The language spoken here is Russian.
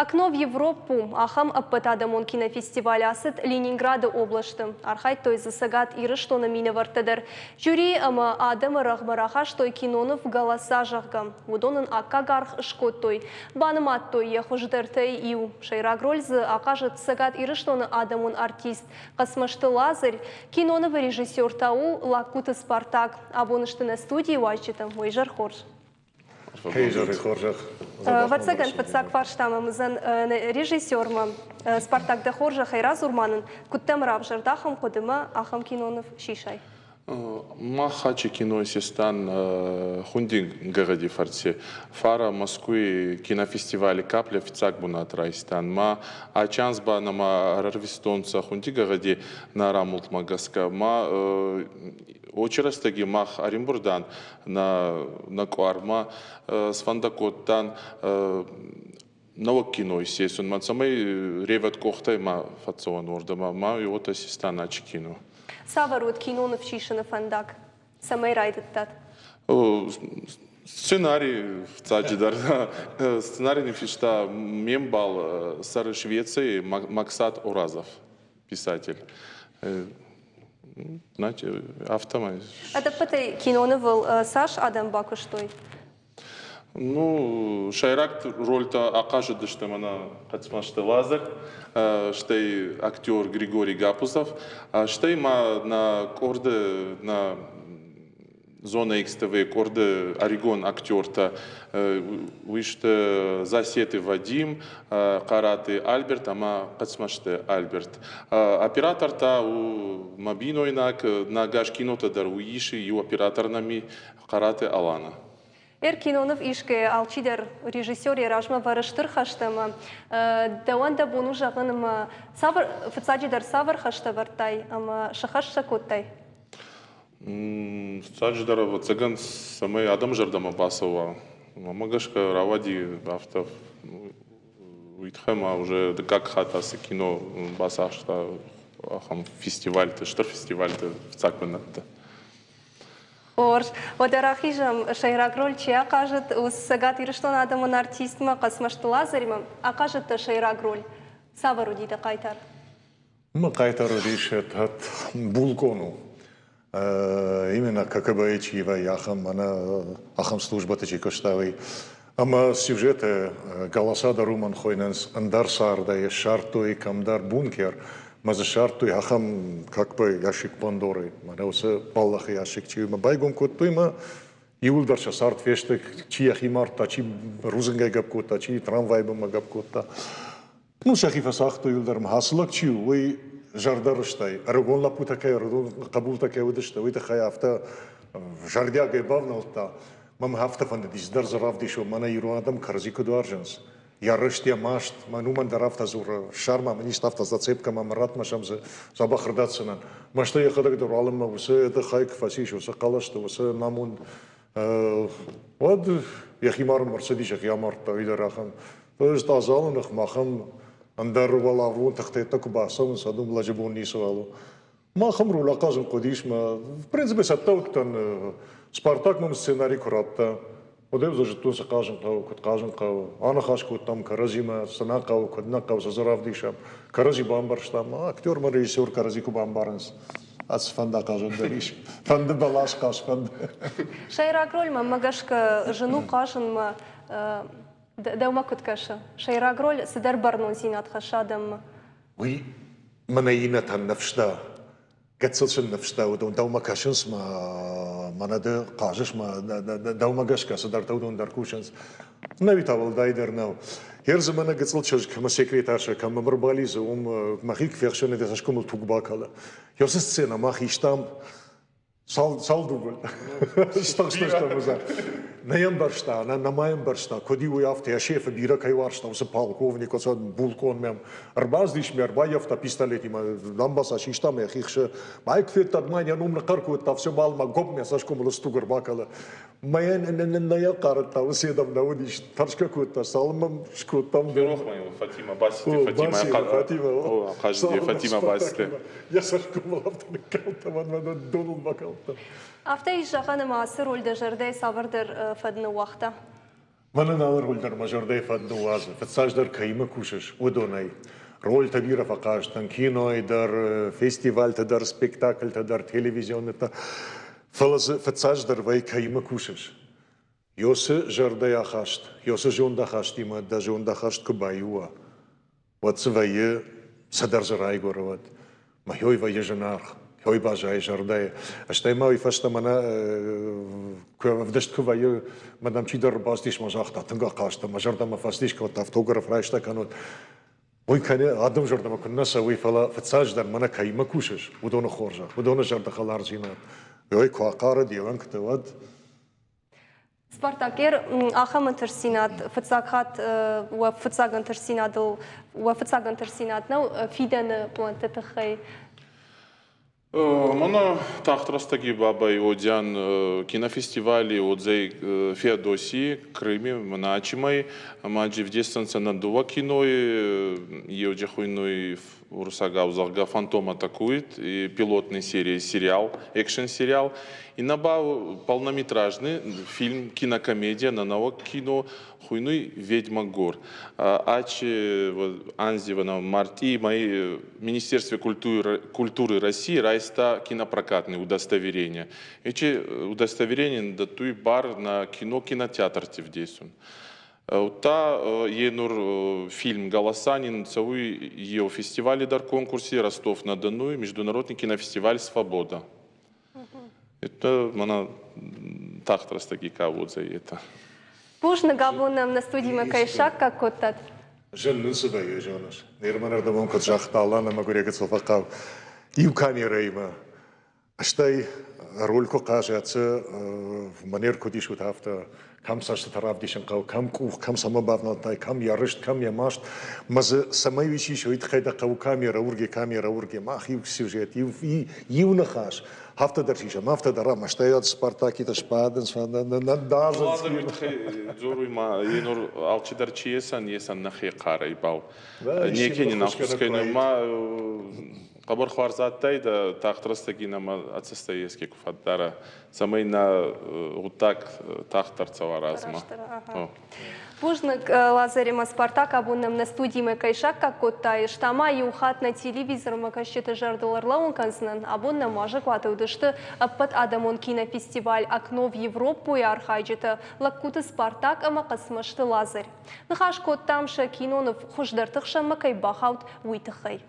Окно в Европу, ахам аппатадамон кинофестиваль асыт Ленинграда областы. Архай той засагат иры что на мине вартадыр. Жюри ама адамы рахмараха что кинонов голоса жағга. Удонын акагарх шкот той. Банымат той ехождыртай иу. Шайрагрользы акажет сагат иры что на адамун артист. Касмашты Лазарь, кинонов режиссер тау Лакуты Спартак. Абонышты на студии вачетам мой жархорж. Ватсаган фатсак фарштамамызан режиссерма Спартак да Хоржа Хайраз Урманын куттам рабжардахам кодыма ахам кинонов шишай. Ма хачи кино систан хундин городе фарси фара Москвы кинофестивале капля фицак бунат райстан ма ачанс ба нама рарвистонца хунди городе на рамулт магаска ма очерастаги мах Оренбургдан на кварма свандакоттан новок кино естественно ма самый реват кохтай ма фацован ордама ма и вот ассистан ач кино. Саварут кинонов шишина фандак. Самый райдаттат. Сценарий в Цаджидар. Сценарий не фишта мембал сары Швеции Максат Уразов, писатель. Знаете, автомат. Это пытай кинонов Саш Адам Бакуштой. Ну, Шайрак роль-то окажет, что она катсмашты Лазарь, что и актер Григорий Гапузов, что и на корде на зона XTV корде Орегон актер-то выште засеты Вадим, караты Альберт, ама катсмашты Альберт. Оператор-то у мобиной на гашкино-то даруиши, и операторнами караты Алана. Кинонов ишке алчидер режиссер яражма варыштыр хаштама. Даванда бону жағыным савр фцаджидар савр хашта вартай, ама шахашша коттай. Фцаджидар вот цаган самый адам жардама басова. Мамагашка равади автов уитхема уже как хатасы кино басашта ахам фестиваль-то, штор фестиваль-то в цаквенат-то. Орш, водорахижам Шайрагроль чья кажет, у сагат ирштон адамын артистма касмашты Лазарьма, а кажет Шайрагроль. Савару дида кайтар. Мы кайтару решет от Булкону. Именно как бы чьего яхам, она ахам служба течи коштавой. Ама сюжеты голоса да Руман Хойненс андар сарда е шартой камдар бункер. Мазашарту яхам как бы ящик Пандоры, манауса паллах ящик чима байгон коттуйма иулдарша сарт фештек чияхи марта чи рузенгай гапкота чи трамвайба магапкота. Ну шахифа сахту иулдарм хаслак чи вы жардарыштай аргон лапутакай аргон кабултакай удышта вы тахая авто жардяга бавналта мам хафта фанда диздар заравдишо мана иру адам карзику дуаржанс. Я рыштия машт, мануман дарафта зура, шарма, маништ авто зацепка, мамрат машам за забахрдатсенан. Машта я ходак дуралма, усе это хайк фасиш, усе калашта, усе намун. Вот я химар марсадиш, я марта видарахан. То есть тазаланах махам андарувала вон тахтета кубасам, садум лажибон нисуалу. Махам рула казан кодишма. В принципе саттауктан Спартак мам сценарий куратта. Одев за жетун се кажем кау, анахаш кот там каразима, санакау, коднакау, заравдишам, карази бамбарштам, актер ма режиссер карази кубамбарнс. Аз фанда кажем дариш, фанда балаш каш фанда. Шайрагроль ма магашка жену кажем ма даума коткаша. Шайрагроль сидар барнон зинат хашадам. Уи, манаина тан навшта. Гацелшен навшта, даума кашенс ма манада кажеш ма даума гашка садар таудон даркушенс. Навитавал дайдернау. Ерзамана гацелчеш кама секретарша кама мрбализа махик фершене десашкомл тугбакала. Ёс сцена махиштам салдугл. Что за? На янбаршта, на маянбаршта, коди у яфта, я шефа бира кайваршта, усе полковник, усе булкон мем. Арбаздиш ме арбаевта пистолет има, ламбаса шиштам я хихше. Майк фет адмания нумна карку та все малма гоп ме сашком ластугар бакала. Маян на я карта, усе дам наудиш, таршка кута, салмам шкутам. Берохмаева Фатима Басите, Фатима Хажди, Фатима Басите. Я сашком лавта калта, ван донул бакалта. After is жағаны маасы рөлді жерде савырдыр фадны уақта. Мана налар гульдар мажордай фадну вазы, фатсаждар кайма кушаш, удонай. Роль табира факаштан, кино дар, фестиваль дар, спектакль дар, телевизион та. Фатсаждар вай кайма кушаш. Йосы жардай ахашт, йосы жонда хаштима, да жонда хашт кубаюа. Вот свое садаржарай гороват. Махой вай женах. Хой бажай жардай. А что мой фашта мана вдашт куваю мадам чидар бастиш мажахта тынга кашта мажарда ма фастиш кот автограф райшта канот. Ой кане адам жарда кунна савой фала фатсаждар мана кайма кушаш. Удона хоржа. Удона жарда халар зинат. Ой квакара диван ктавад. Спартакер ахам интерсинат фатсагхат фатсаг интерсинадл фатсаг интерсинат на фиден плантетахай. Мана тахтрастаги бабай одян кинофестивали одзей Феодосии, Крыме, Маначимай, маджи в дистанция на дува кино и одяхуйной урсага узарга фантом атакует и пилотной серии сериал, экшен сериал и набав полнометражный фильм кинокомедия на новок кино хуйной Ведьма гор. Ачи Анзива на марти мои Министерстве культуры России райста кинопрокатные удостоверения. Эти удостоверения датуй бар на кинотеатр тивдейсун. Та енур фильм «Голосанин» цауй ее фестивале дар конкурсе Ростов-на-Дону, международный кинофестиваль «Свобода». Это мана тахтрас таки каводza это. Пушна габунам на студии Макайшак как коттат. Жен свое жонаш. Нерманар да вонко жахтала на магурека цофакав. И у камеры има. Аштай ролько кажется в манер кодишут авто. Кам сашта тарав дишен кау, кам кух, кам самобавналтай, кам ярышт, кам ямашт. Мазы самай вичи шоит хайда кау камера урге, мах ив сюжет, ив нахаш. Хафта даршиша, мафта дарам, аштайат Спартаки та шпаден, надазан. Ладно, митхай зоруйма, енур алчидар чиесан, есан нахи қарай бау. Некени нахускайну ма Қабар хварзаттай да тахтрастаги нама ацестаеске куфаттара. Самай на гутак тахтарца варазма. Пужнак Лазарема Спартак абунам на студии Макайшак как коттай штама и ухат на телевизор макащета жардаларлаун канзнан абунна мажа кватаудышты аппат адамон кинофестиваль «Окно в Европу» и архайджета лаккуты Спартак ама касмашты Лазарь. Нахаш коттамша кинонов хуждартықша макай бахаут уйтықай.